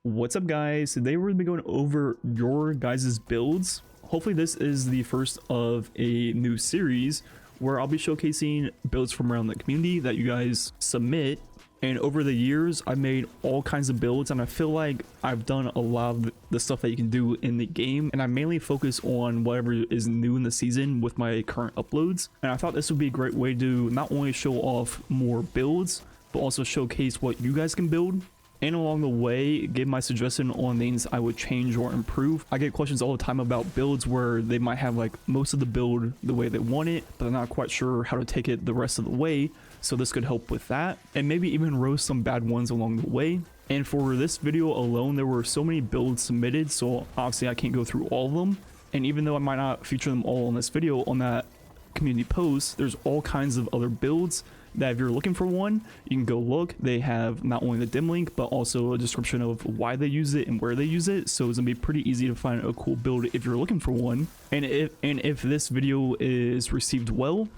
What's up, guys? Today we're going to be going over your guys' builds. Hopefully this is the first of a new series where I'll be showcasing builds from around the community that you guys submit. And over the years I've made all kinds of builds, and I feel like I've done a lot of the stuff that you can do in the game, and I mainly focus on whatever is new in the season with my current uploads. And I thought this would be a great way to not only show off more builds but also showcase what you guys can build, and along the way give my suggestion on things I would change or improve. I get questions all the time about builds where they might have like most of the build the way they want it, but they're not quite sure how to take it the rest of the way, so this could help with that, and maybe even roast some bad ones along the way. And for this video alone, there were so many builds submitted, so obviously I can't go through all of them, and even though I might not feature them all in this video on that community post, there's all kinds of other builds that if you're looking for one, you can go look. They have not only the dim link but also a description of why they use it and where they use it, so it's gonna be pretty easy to find a cool build if you're looking for one. And if this video is received well,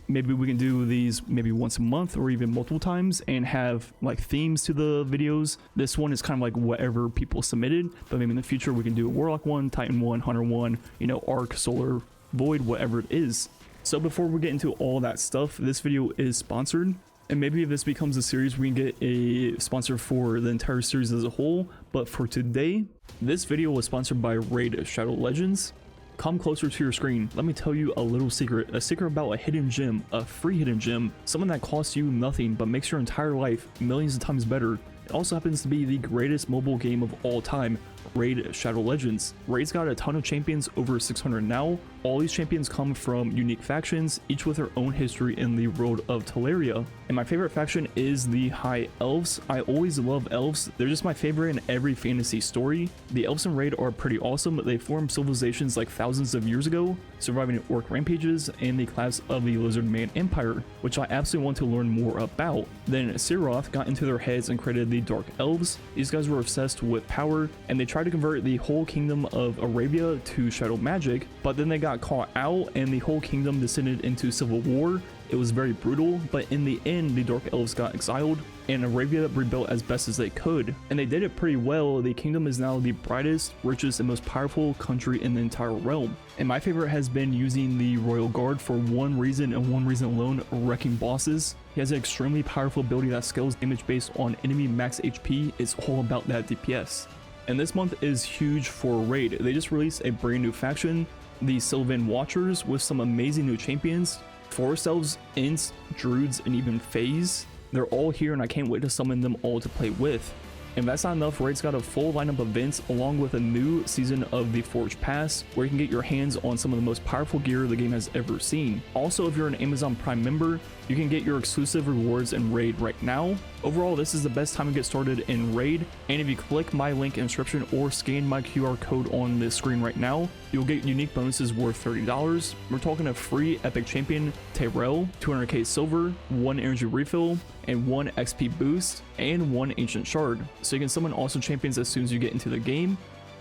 maybe we can do these maybe once a month or even multiple times and have like themes to the videos. This one is kind of like whatever people submitted, but maybe in the future we can do a Warlock one, Titan one, Hunter one, you know, Arc, Solar, Void, whatever it is. So before we get into all that stuff, this video is sponsored, and maybe if this becomes a series we can get a sponsor for the entire series as a whole. But for today, this video was sponsored by Raid Shadow Legends. Come closer to your screen. Let me tell you a little secret, a secret about a hidden gem, a free hidden gem, someone that costs you nothing but makes your entire life millions of times better. It also happens to be the greatest mobile game of all time, Raid Shadow Legends. Raid's got a ton of champions, over 600 now. All these champions come from unique factions, each with their own history in the world of Teleria. And my favorite faction is the High Elves. I always love elves. They're just my favorite in every fantasy story. The elves in Raid are pretty awesome. They formed civilizations like thousands of years ago, surviving orc rampages and the collapse of the Lizard Man Empire, which I absolutely want to learn more about. Then Sephiroth got into their heads and created the Dark Elves. These guys were obsessed with power, and they tried to convert the whole kingdom of Arabia to shadow magic, but then they got caught out and the whole kingdom descended into civil war. It was very brutal, but in the end the Dark Elves got exiled and Arabia rebuilt as best as they could, and they did it pretty well. The kingdom is now the brightest, richest, and most powerful country in the entire realm. And my favorite has been using the Royal Guard for one reason and one reason alone: wrecking bosses. He has an extremely powerful ability that scales damage based on enemy max HP. It's all about that DPS. And this month is huge for Raid. They just released a brand new faction, the Sylvan Watchers, with some amazing new champions: Forest Elves, Ints, Druids, and even Fays. They're all here and I can't wait to summon them all to play with. And if that's not enough, Raid's got a full lineup of events along with a new season of the Forge Pass where you can get your hands on some of the most powerful gear the game has ever seen. Also, if you're an Amazon Prime member, you can get your exclusive rewards in Raid right now. Overall, this is the best time to get started in Raid, and if you click my link in the description or scan my QR code on the screen right now, you'll get unique bonuses worth $30. We're talking a free epic champion, Tyrell, 200k silver, 1 energy refill, and 1 XP boost, and 1 ancient shard. So you can summon awesome champions as soon as you get into the game.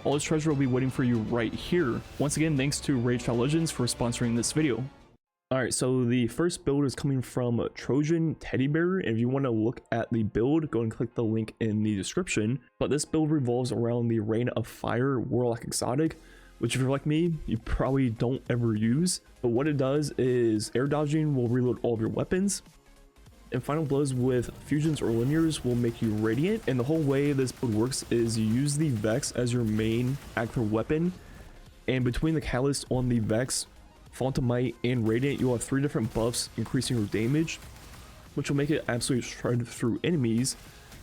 All this treasure will be waiting for you right here. Once again, thanks to Raid Shadow Legends for sponsoring this video. Alright, so the first build is coming from TrojanTeddyBear. If you want to look at the build, go and click the link in the description. But this build revolves around the Rain of Fire Warlock exotic, which if you're like me, you probably don't ever use. But what it does is air dodging will reload all of your weapons, and final blows with fusions or linears will make you radiant. And the whole way this build works is you use the Vex as your main active weapon, and between the catalyst on the Vex, Phantom Might, and Radiant, you'll have 3 different buffs increasing your damage, which will make it absolutely shred through enemies.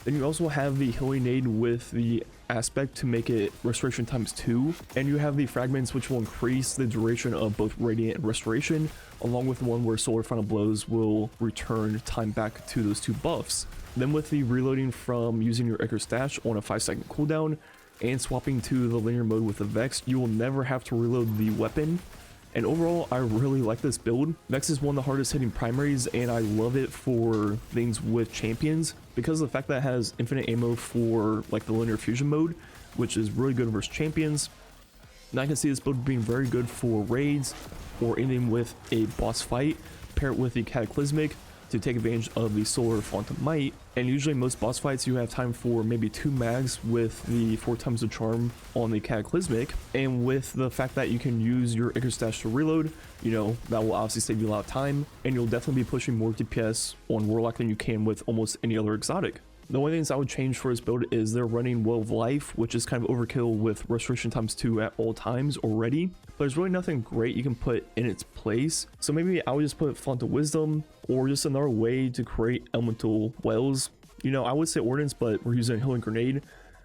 Then you also have the Healing Aid with the aspect to make it restoration times 2, and you have the fragments which will increase the duration of both Radiant and Restoration, along with the one where Solar Final Blows will return time back to those 2 buffs. Then with the reloading from using your Icarus Dash on a 5-second cooldown and swapping to the linear mode with the Vex, you will never have to reload the weapon. And overall, I really like this build. Vex is one of the hardest hitting primaries, and I love it for things with champions because of the fact that it has infinite ammo for like the linear fusion mode, which is really good versus champions. And I can see this build being very good for raids or anything with a boss fight. Pair it with the Cataclysmic, to take advantage of the solar font of might. And usually most boss fights you have time for maybe 2 mags with the 4 times the charm on the cataclysmic, and with the fact that you can use your Icarus Dash to reload, you know, that will obviously save you a lot of time, and you'll definitely be pushing more DPS on Warlock than you can with almost any other exotic. The only things I would change for this build is they're running Well of Life, which is kind of overkill with Restoration ×2 at all times already. But there's really nothing great you can put in its place. So maybe I would just put Font of Wisdom, or just another way to create elemental wells. You know, I would say Ordnance, but we're using a Healing Grenade.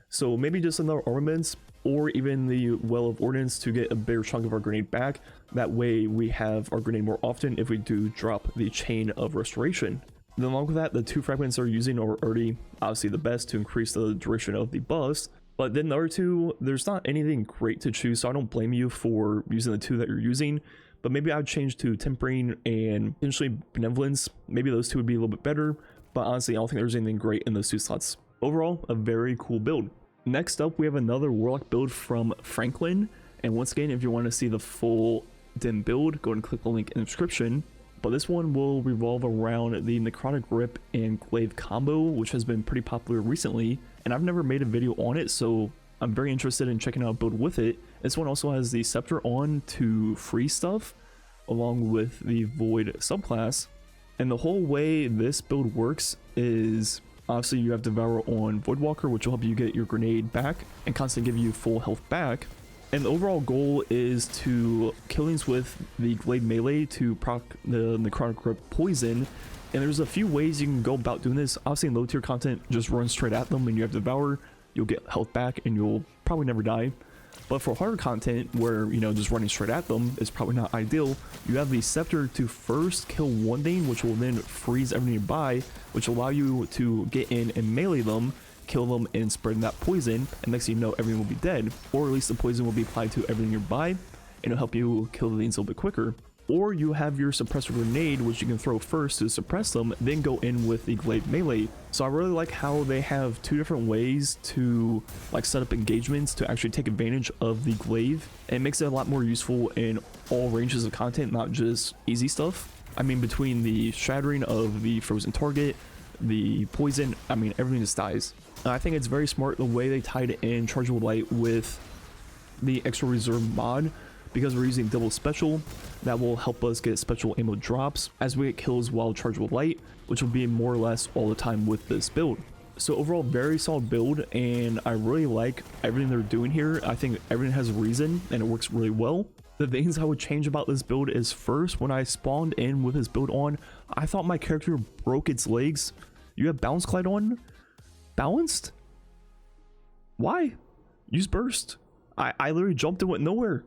So maybe just another Armaments, or even the Well of Ordnance to get a bigger chunk of our grenade back. That way we have our grenade more often if we do drop the Chain of Restoration. Then along with that, the 2 fragments they're using are already obviously the best to increase the duration of the buffs. But then the other 2, there's not anything great to choose, so I don't blame you for using the 2 that you're using. But maybe I would change to Tempering and potentially Benevolence. Maybe those 2 would be a little bit better, but honestly I don't think there's anything great in those 2 slots. Overall, a very cool build. Next up, we have another Warlock build from Franklyn. And once again, if you want to see the full dim build, go and click the link in the description. But this one will revolve around the Necrotic Grip and Glaive combo, which has been pretty popular recently, and I've never made a video on it, so I'm very interested in checking out a build with it. This one also has the Scepter on to free stuff, along with the Void subclass. And the whole way this build works is obviously you have Devour on Voidwalker, which will help you get your grenade back and constantly give you full health back. And the overall goal is to kill things with the Glaive melee to proc the Necrotic Grip poison. And there's a few ways you can go about doing this. Obviously in low tier content, just run straight at them and you have Devour, you'll get health back and you'll probably never die. But for harder content where, you know, just running straight at them is probably not ideal, you have the Scepter to first kill one thing, which will then freeze everything nearby, which will allow you to get in and melee them, kill them and spread that poison, and next thing you know everything will be dead, or at least the poison will be applied to everything nearby and it'll help you kill the things a little bit quicker. Or you have your suppressor grenade, which you can throw first to suppress them, then go in with the Glaive melee. So I really like how they have 2 different ways to like set up engagements to actually take advantage of the Glaive, and it makes it a lot more useful in all ranges of content, not just easy stuff. I mean, between the shattering of the frozen target, the poison, I mean, everything just dies. I think it's very smart the way they tied in Chargeable Light with the extra reserve mod, because we're using double special that will help us get special ammo drops as we get kills while Chargeable Light, which will be more or less all the time with this build. So overall, very solid build, and I really like everything they're doing here. I think everything has a reason and it works really well. The things I would change about this build is, first, when I spawned in with this build on, I thought my character broke its legs. You have Balance Glide on? Balanced? Why? Use Burst. I literally jumped and went nowhere.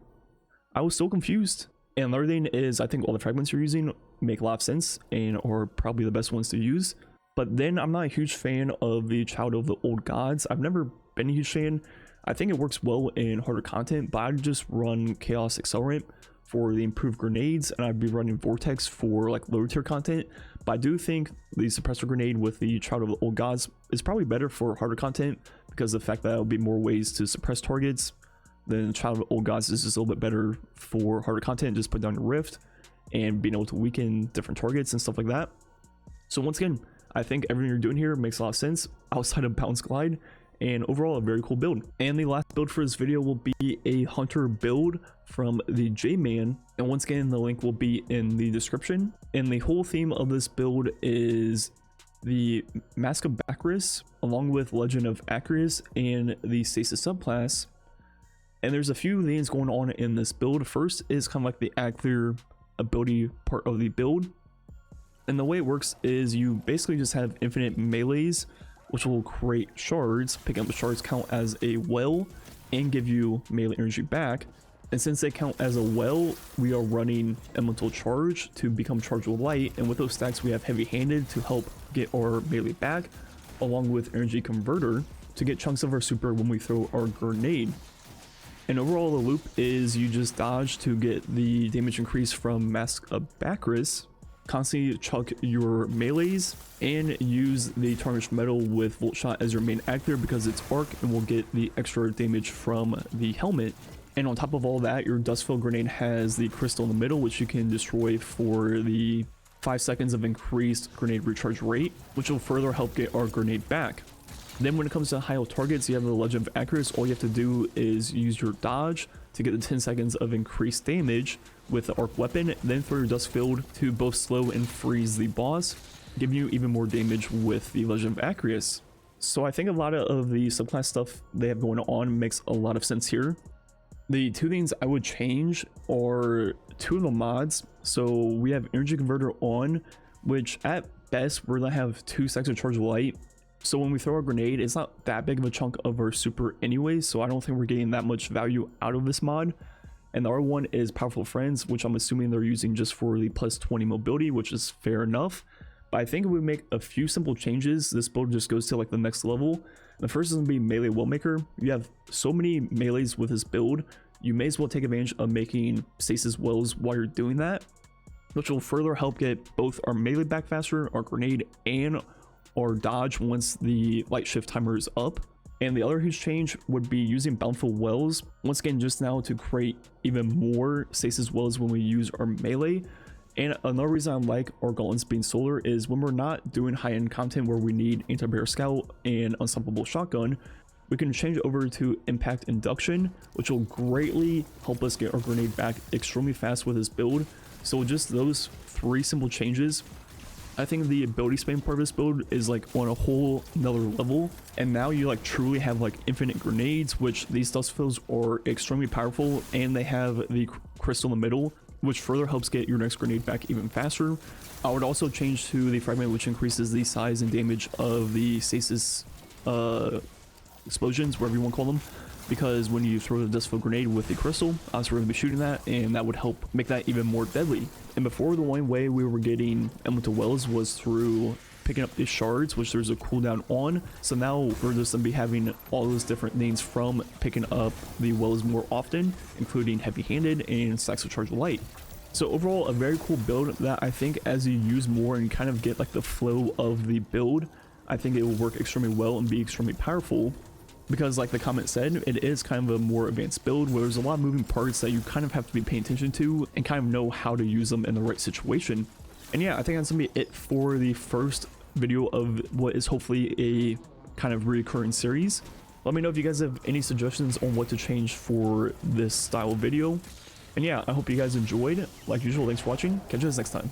I was so confused. And another thing is, I think all the fragments you're using make a lot of sense and are probably the best ones to use. But then I'm not a huge fan of the Child of the Old Gods. I've never been a huge fan. I think it works well in harder content, but I'd just run Chaos Accelerant for the improved grenades, and I'd be running Vortex for like lower tier content. But I do think the Suppressor Grenade with the Child of the Old Gods is probably better for harder content, because of the fact that there'll be more ways to suppress targets. Then Child of the Old Gods is just a little bit better for harder content, just put down your Rift and being able to weaken different targets and stuff like that. So once again, I think everything you're doing here makes a lot of sense outside of Balance Glide, and overall a very cool build. And the last build for this video will be a Hunter build from the Jman, and once again the link will be in the description. And the whole theme of this build is the Mask of Bacchus along with Legend of Acreus and the Stasis subclass. And there's a few things going on in this build. First is kind of like the Ad Clear ability part of the build, and the way it works is you basically just have infinite melees, which will create shards. Picking up the shards count as a well and give you melee energy back. And since they count as a well, we are running Elemental Charge to become Chargeable Light, and with those stacks we have Heavy Handed to help get our melee back, along with Energy Converter to get chunks of our super when we throw our grenade. And overall the loop is you just dodge to get the damage increase from Mask of Bacchus, constantly chuck your melees, and use the Tarnished Metal with Volt Shot as your main actor because it's arc and will get the extra damage from the helmet. And on top of all that, your Dustfill Grenade has the crystal in the middle, which you can destroy for the 5 seconds of increased grenade recharge rate, which will further help get our grenade back. Then when it comes to high health targets, you have the Legend of Accuracy. All you have to do is use your dodge to get the 10 seconds of increased damage with the arc weapon, then throw your dust field to both slow and freeze the boss, giving you even more damage with the Legend of Accuracy. So I think a lot of the subclass stuff they have going on makes a lot of sense here. The two things I would change are two of the mods. So we have Energy Converter on, which at best we're gonna have 2 stacks of Charge Light. So when we throw a grenade, it's not that big of a chunk of our super anyways, so I don't think we're getting that much value out of this mod. And the other one is Powerful Friends, which I'm assuming they're using just for the plus 20 mobility, which is fair enough. But I think if we make a few simple changes, this build just goes to like the next level. The first is going to be Melee Wellmaker. You have so many melees with this build, you may as well take advantage of making stasis wells while you're doing that, which will further help get both our melee back faster, our grenade, and or dodge once the light shift timer is up. And the other huge change would be using Bountiful Wells, once again just now to create even more stasis wells when we use our melee. And another reason I like our gauntlets being solar is when we're not doing high-end content where we need Anti-Bear Scout and Unstoppable Shotgun, we can change over to Impact Induction, which will greatly help us get our grenade back extremely fast with this build. So just those 3 simple changes, I think the ability spam part of this build is like on a whole another level. And now you like truly have like infinite grenades, which these dust fields are extremely powerful, and they have the crystal in the middle, which further helps get your next grenade back even faster. I would also change to the fragment, which increases the size and damage of the stasis explosions, whatever you want to call them, because when you throw the dust field grenade with the crystal, obviously we're going to be shooting that, and that would help make that even more deadly. And before, the only way we were getting elemental wells was through picking up these shards, which there's a cooldown on. So now we're just going to be having all those different things from picking up the wells more often, including heavy-handed and stacks of charge light. So overall, a very cool build that I think as you use more and kind of get like the flow of the build, I think it will work extremely well and be extremely powerful. Because like the comment said, it is kind of a more advanced build where there's a lot of moving parts that you kind of have to be paying attention to and kind of know how to use them in the right situation. And yeah, I think that's gonna be it for the first video of what is hopefully a kind of recurring series. Let me know if you guys have any suggestions on what to change for this style of video. And yeah, I hope you guys enjoyed. Like usual, thanks for watching. Catch you guys next time.